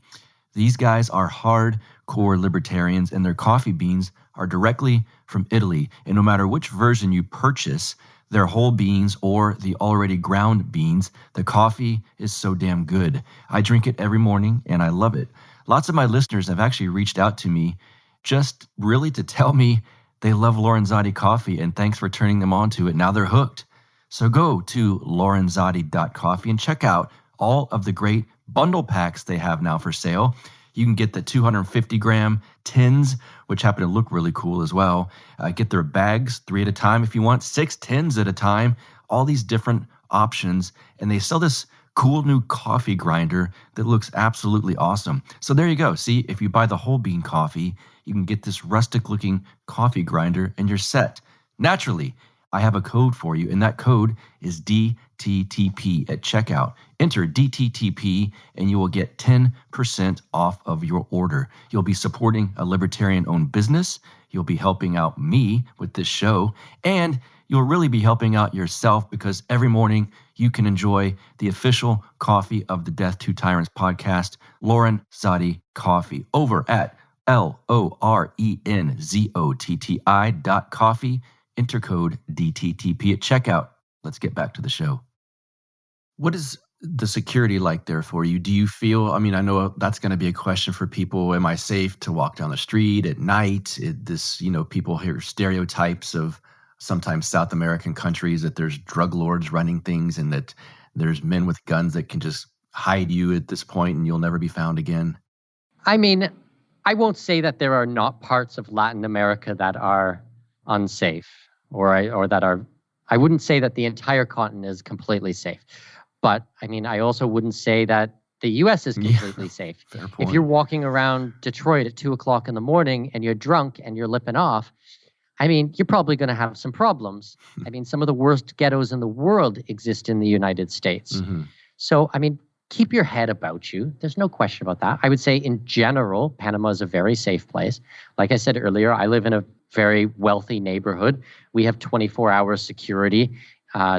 These guys are hardcore libertarians, and their coffee beans are directly from Italy. And no matter which version you purchase, their whole beans or the already ground beans, the coffee is so damn good. I drink it every morning, and I love it. Lots of my listeners have actually reached out to me just really to tell me they love Lorenzotti Coffee, and thanks for turning them on to it. Now they're hooked. So go to lorenzotti.coffee and check out all of the great bundle packs they have now for sale. You can get the 250-gram tins, which happen to look really cool as well. Get their bags 3 at a time if you want, 6 tins at a time, all these different options. And they sell this cool new coffee grinder that looks absolutely awesome. So there you go. See, if you buy the whole bean coffee, you can get this rustic looking coffee grinder and you're set. Naturally, I have a code for you, and that code is DTTP at checkout. Enter DTTP and you will get 10% off of your order. You'll be supporting a libertarian-owned business. You'll be helping out me with this show, and you'll really be helping out yourself because every morning you can enjoy the official coffee of the Death to Tyrants podcast, Lorenzotti Coffee, over at LORENZOTTI.coffee. Enter code DTTP at checkout. Let's get back to the show. What is the security like there for you? Do you feel, I know that's going to be a question for people. Am I safe to walk down the street at night? People hear stereotypes of sometimes South American countries that there's drug lords running things and that there's men with guns that can just hide you at this point and you'll never be found again. I mean, I won't say that there are not parts of Latin America that are unsafe or that are, I wouldn't say that the entire continent is completely safe. But I also wouldn't say that the U.S. is completely safe. Fair point. If you're walking around Detroit at 2:00 in the morning and you're drunk and you're lipping off, you're probably going to have some problems. Some of the worst ghettos in the world exist in the United States. Mm-hmm. So, keep your head about you. There's no question about that. I would say in general, Panama is a very safe place. Like I said earlier, I live in a very wealthy neighborhood. We have 24-hour security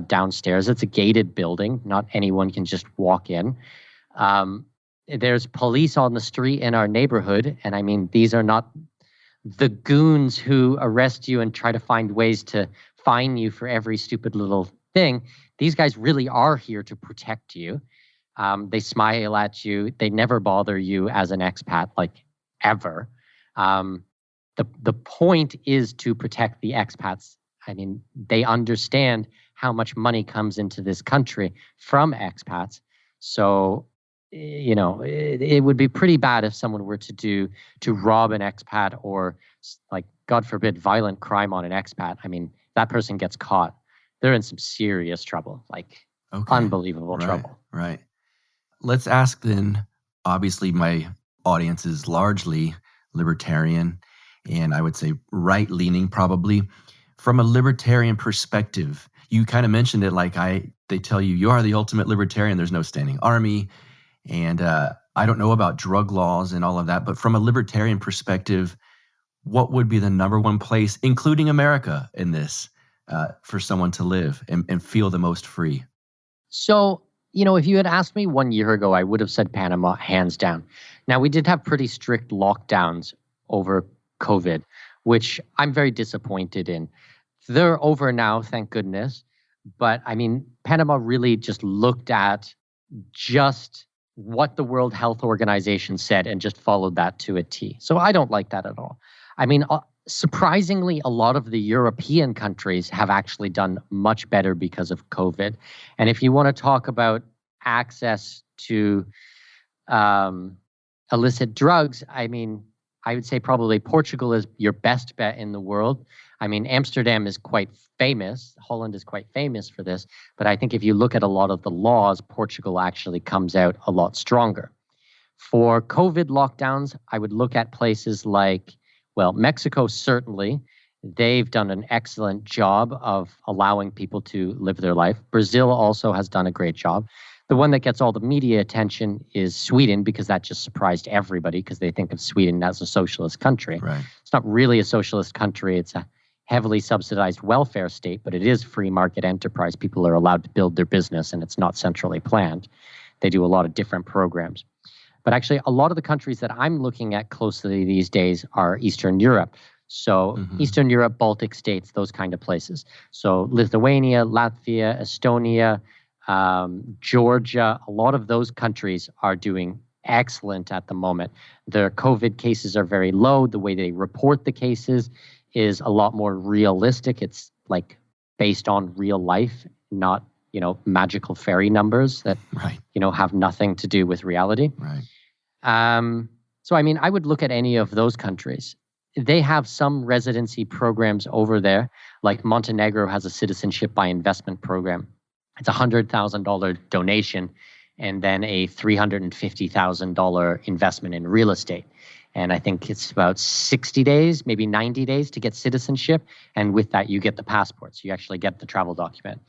downstairs. It's a gated building. Not anyone can just walk in. There's police on the street in our neighborhood. And these are not the goons who arrest you and try to find ways to fine you for every stupid little thing. These guys really are here to protect you. They smile at you. They never bother you as an expat, like ever. the point is to protect the expats. I mean, they understand how much money comes into this country from expats. So, it would be pretty bad if someone were to rob an expat or, like, God forbid, violent crime on an expat. I mean, that person gets caught, they're in some serious trouble, like unbelievable trouble. Right. Let's ask then, obviously my audience is largely libertarian, and I would say right-leaning probably. From a libertarian perspective, you kind of mentioned it, like they tell you are the ultimate libertarian, there's no standing army, and I don't know about drug laws and all of that, but from a libertarian perspective, what would be the number one place, including America, in this, for someone to live and feel the most free? So, if you had asked me 1 year ago, I would have said Panama, hands down. Now, we did have pretty strict lockdowns over COVID, which I'm very disappointed in. They're over now, thank goodness. But I mean, Panama really just looked at just what the World Health Organization said and just followed that to a T. So I don't like that at all. I mean, surprisingly, a lot of the European countries have actually done much better because of COVID. And if you want to talk about access to illicit drugs, I mean, I would say probably Portugal is your best bet in the world. I mean, Amsterdam is quite famous. Holland is quite famous for this. But I think if you look at a lot of the laws, Portugal actually comes out a lot stronger. For COVID lockdowns, I would look at places like, well, Mexico, certainly. They've done an excellent job of allowing people to live their life. Brazil also has done a great job. The one that gets all the media attention is Sweden, because that just surprised everybody because they think of Sweden as a socialist country. Right. It's not really a socialist country. It's a heavily subsidized welfare state, but it is free market enterprise. People are allowed to build their business, and it's not centrally planned. They do a lot of different programs. But actually, a lot of the countries that I'm looking at closely these days are Eastern Europe. So Eastern Europe, Baltic states, those kind of places. So Lithuania, Latvia, Estonia, Georgia, a lot of those countries are doing excellent at the moment. Their COVID cases are very low. The way they report the cases is a lot more realistic. It's like based on real life, not, magical fairy numbers that, have nothing to do with reality. Right. So, I mean, I would look at any of those countries. They have some residency programs over there, like Montenegro has a citizenship by investment program. It's a $100,000 donation and then a $350,000 investment in real estate. And I think it's about 60 days, maybe 90 days to get citizenship. And with that, you get the passport. So you actually get the travel document.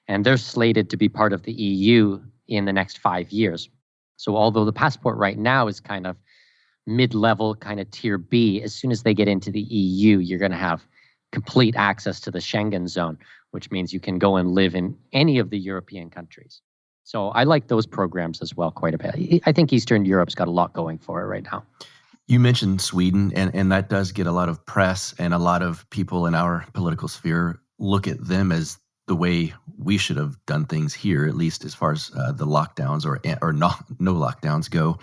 And they're slated to be part of the EU in the next 5 years. So although the passport right now is kind of mid-level, kind of tier B, as soon as they get into the EU, you're going to have complete access to the Schengen zone, which means you can go and live in any of the European countries. So I like those programs as well quite a bit. I think Eastern Europe's got a lot going for it right now. You mentioned Sweden, and that does get a lot of press, and a lot of people in our political sphere look at them as the way we should have done things here, at least as far as the lockdowns or no lockdowns go.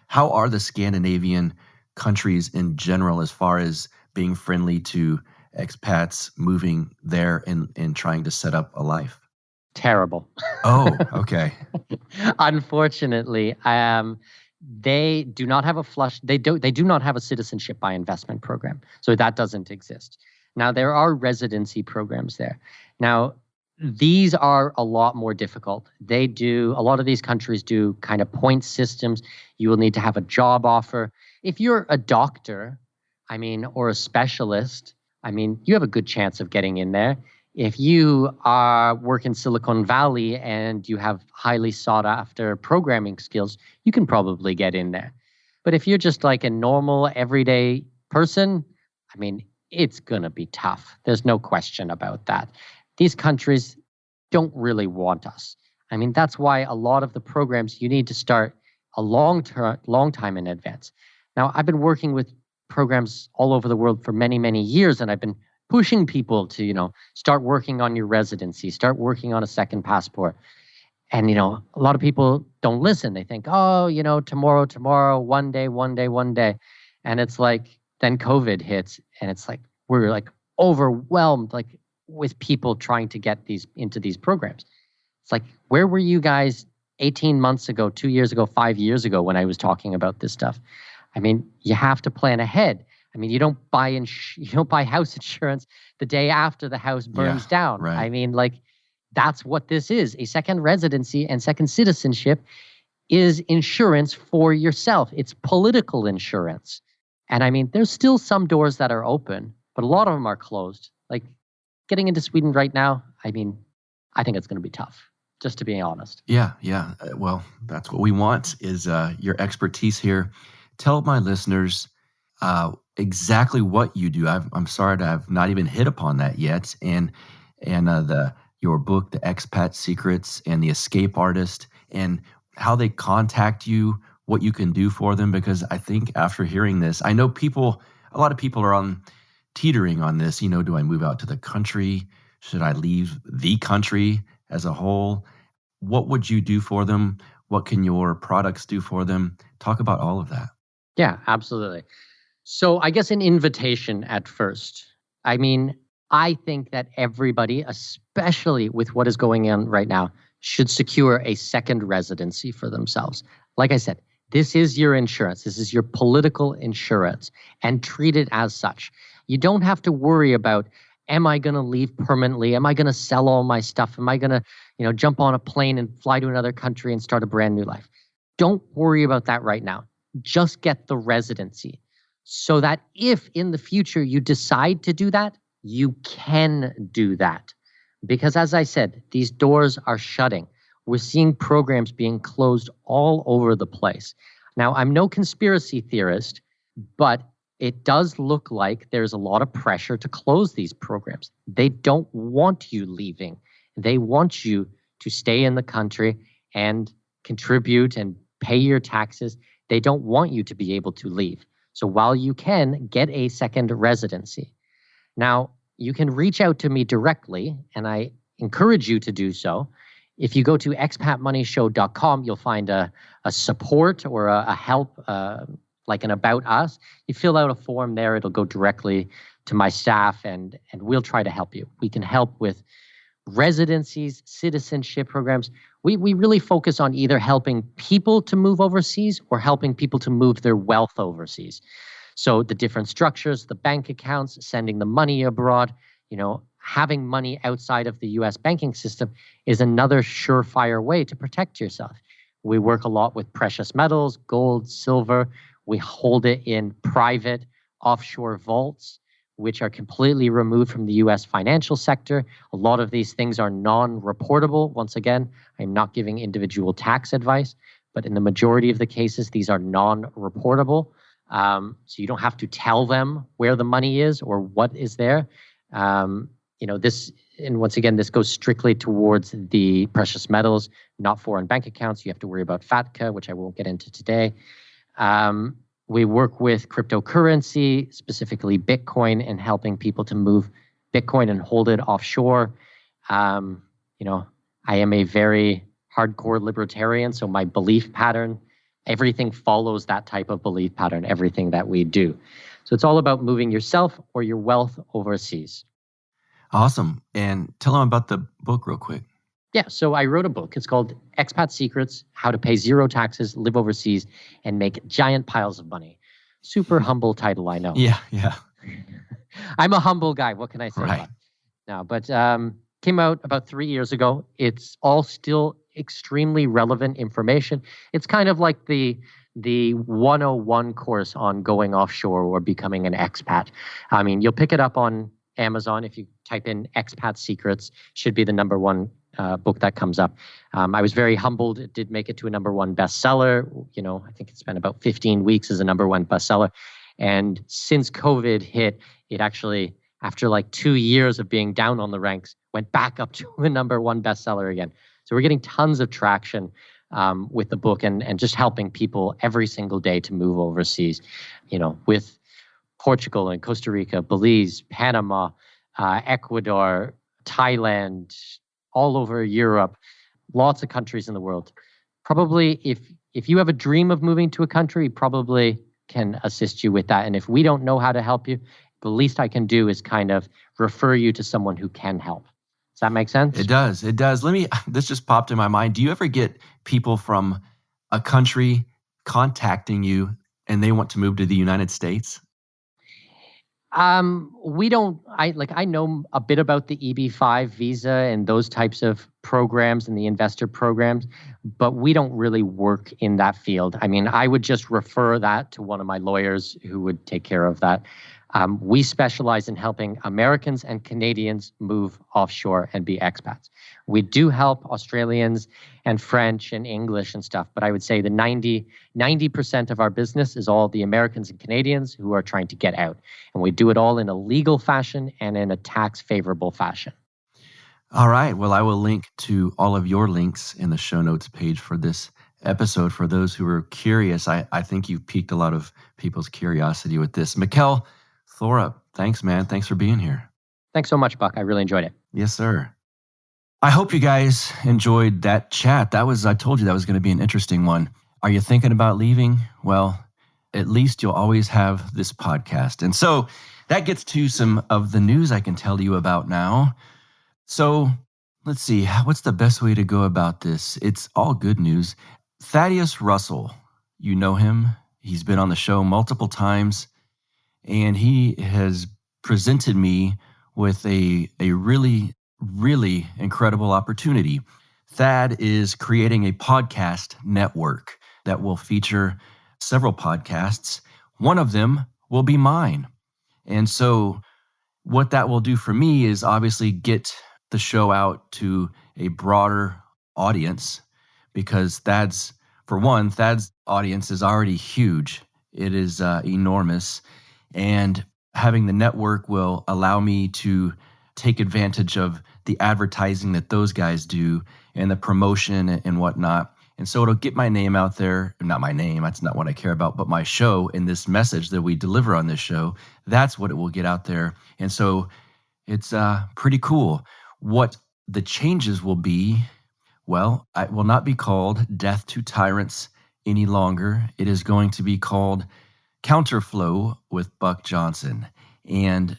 How are the Scandinavian countries in general as far as being friendly to expats moving there and trying to set up a life? Terrible. Oh, okay. Unfortunately, they do not have they do not have a citizenship by investment program. So that doesn't exist. Now, there are residency programs there. Now, these are a lot more difficult. A lot of these countries do kind of point systems. You will need to have a job offer. If you're a doctor, or a specialist, you have a good chance of getting in there. If you work in Silicon Valley and you have highly sought after programming skills, you can probably get in there. But if you're just like a normal everyday person, it's going to be tough. There's no question about that. These countries don't really want us. That's why a lot of the programs you need to start a long time in advance. Now, I've been working with programs all over the world for many, many years, and I've been pushing people to, start working on your residency, start working on a second passport. And, a lot of people don't listen. They think, tomorrow, one day. And it's like, then COVID hits, and it's like we're like overwhelmed, like with people trying to get these into these programs. It's like, where were you guys 18 months ago, 2 years ago, 5 years ago when I was talking about this stuff? I mean, you have to plan ahead. I mean, you don't buy house insurance the day after the house burns down. Right. I mean, like, that's what this is. A second residency and second citizenship is insurance for yourself. It's political insurance. And I mean, there's still some doors that are open, but a lot of them are closed. Like getting into Sweden right now, I mean, I think it's going to be tough, just to be honest. Yeah. Well, that's what we want is your expertise here. Tell my listeners exactly what you do. I'm sorry to have not even hit upon that yet. And your book, The Expat Secrets and The Escape Artist, and how they contact you, what you can do for them. Because I think after hearing this, I know a lot of people are teetering on this. You know, do I move out to the country? Should I leave the country as a whole? What would you do for them? What can your products do for them? Talk about all of that. Yeah, absolutely. So I guess an invitation at first. I mean, I think that everybody, especially with what is going on right now, should secure a second residency for themselves. Like I said, this is your insurance. This is your political insurance, and treat it as such. You don't have to worry about, am I going to leave permanently? Am I going to sell all my stuff? Am I going to, jump on a plane and fly to another country and start a brand new life? Don't worry about that right now. Just get the residency so that if in the future you decide to do that, you can do that. Because as I said, these doors are shutting. We're seeing programs being closed all over the place. Now, I'm no conspiracy theorist, but it does look like there's a lot of pressure to close these programs. They don't want you leaving. They want you to stay in the country and contribute and pay your taxes. They don't want you to be able to leave. So while you can, get a second residency. Now, you can reach out to me directly, and I encourage you to do so. If you go to expatmoneyshow.com, you'll find a support or a help, like an About Us. You fill out a form there. It'll go directly to my staff, and we'll try to help you. We can help with residencies, citizenship programs. We really focus on either helping people to move overseas or helping people to move their wealth overseas. So the different structures, the bank accounts, sending the money abroad, having money outside of the U.S. banking system is another surefire way to protect yourself. We work a lot with precious metals, gold, silver. We hold it in private offshore vaults, which are completely removed from the U.S. financial sector. A lot of these things are non-reportable. Once again, I'm not giving individual tax advice, but in the majority of the cases, these are non-reportable. So you don't have to tell them where the money is or what is there. This, and once again, this goes strictly towards the precious metals, not foreign bank accounts. You have to worry about FATCA, which I won't get into today. We work with cryptocurrency, specifically Bitcoin, and helping people to move Bitcoin and hold it offshore. I am a very hardcore libertarian, so my belief pattern, everything follows that type of belief pattern, everything that we do. So it's all about moving yourself or your wealth overseas. Awesome. And tell them about the book real quick. Yeah, so I wrote a book. It's called Expat Secrets, How to Pay Zero Taxes, Live Overseas, and Make Giant Piles of Money. Super humble title, I know. Yeah. I'm a humble guy. What can I say? Right. But came out about 3 years ago. It's all still extremely relevant information. It's kind of like the 101 course on going offshore or becoming an expat. I mean, you'll pick it up on Amazon if you type in Expat Secrets. Should be the number one book that comes up. I was very humbled. It did make it to a number one bestseller. I think it's been about 15 weeks as a number one bestseller. And since COVID hit, it actually, after like 2 years of being down on the ranks, went back up to a number one bestseller again. So we're getting tons of traction with the book and just helping people every single day to move overseas, with Portugal and Costa Rica, Belize, Panama, Ecuador, Thailand, all over Europe, lots of countries in the world. Probably if you have a dream of moving to a country, you probably can assist you with that. And if we don't know how to help you, the least I can do is kind of refer you to someone who can help. Does that make sense? It does. It does. This just popped in my mind. Do you ever get people from a country contacting you and they want to move to the United States? We don't, I know a bit about the EB-5 visa and those types of programs and the investor programs, but we don't really work in that field. I mean, I would just refer that to one of my lawyers who would take care of that. We specialize in helping Americans and Canadians move offshore and be expats. We do help Australians and French and English and stuff, but I would say the 90% of our business is all the Americans and Canadians who are trying to get out. And we do it all in a legal fashion and in a tax favorable fashion. All right. Well, I will link to all of your links in the show notes page for this episode. For those who are curious, I think you've piqued a lot of people's curiosity with this. Mikkel Thorup, thanks, man. Thanks for being here. Thanks so much, Buck. I really enjoyed it. Yes, sir. I hope you guys enjoyed that chat. I told you that was going to be an interesting one. Are you thinking about leaving? Well, at least you'll always have this podcast. And so that gets to some of the news I can tell you about now. So let's see, what's the best way to go about this? It's all good news. Thaddeus Russell, you know him. He's been on the show multiple times, and he has presented me with a really, really incredible opportunity. Thad is creating a podcast network that will feature several podcasts. One of them will be mine. And so what that will do for me is obviously get the show out to a broader audience, because Thad's audience is already huge. It is enormous. And having the network will allow me to take advantage of the advertising that those guys do and the promotion and whatnot. And so it'll get my name out there. Not my name, that's not what I care about, but my show and this message that we deliver on this show, that's what it will get out there. And so it's pretty cool. What the changes will be, well, it will not be called Death to Tyrants any longer. It is going to be called Counterflow with Buck Johnson. And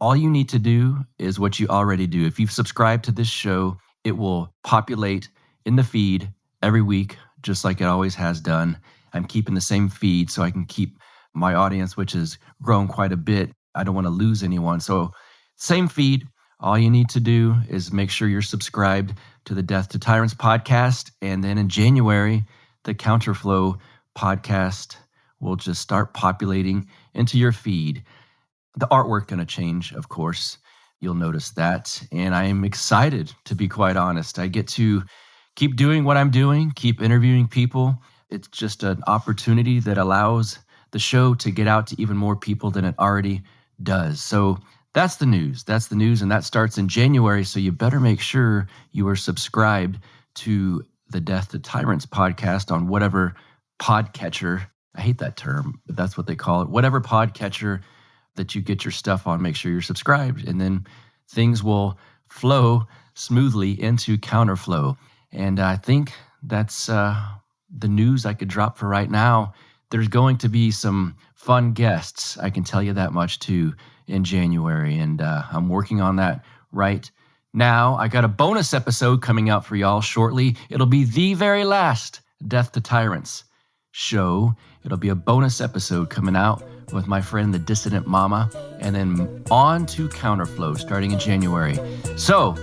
all you need to do is what you already do. If you've subscribed to this show, it will populate in the feed every week, just like it always has done. I'm keeping the same feed so I can keep my audience, which has grown quite a bit. I don't want to lose anyone. So same feed. All you need to do is make sure you're subscribed to the Death to Tyrants podcast. And then in January, the Counterflow podcast will just start populating into your feed. The artwork going to change, of course. You'll notice that. And I am excited, to be quite honest. I get to keep doing what I'm doing, keep interviewing people. It's just an opportunity that allows the show to get out to even more people than it already does. So that's the news. That's the news, and that starts in January. So you better make sure you are subscribed to the Death to Tyrants podcast on whatever podcatcher. I hate that term, but that's what they call it. Whatever podcatcher that you get your stuff on, make sure you're subscribed, and then things will flow smoothly into Counterflow. And I think that's the news I could drop for right now. There's going to be some fun guests, I can tell you that much too, in January, and I'm working on that right now. I got a bonus episode coming out for y'all shortly. It'll be the very last Death to Tyrants show. It'll be a bonus episode coming out with my friend, the Dissident Mama, and then on to Counterflow starting in January. So,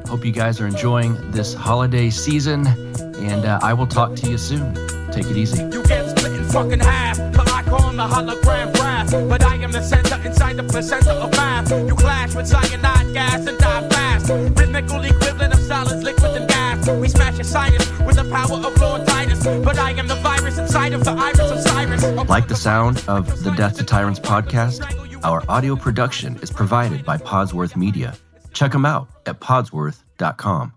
hope you guys are enjoying this holiday season, and I will talk to you soon. Take it easy. You get split in fucking half, but I call him the hologram brass. But I am the center inside the placenta of math. You clash with cyanide gas and die fast. Rhythmical equivalent of solids, liquid and gas. We smash your sinus with the power of Lord Titus. But I am the virus inside of the iris of Cyrus. Like the sound of the Death to Tyrants podcast? Our audio production is provided by Podsworth Media. Check them out at podsworth.com.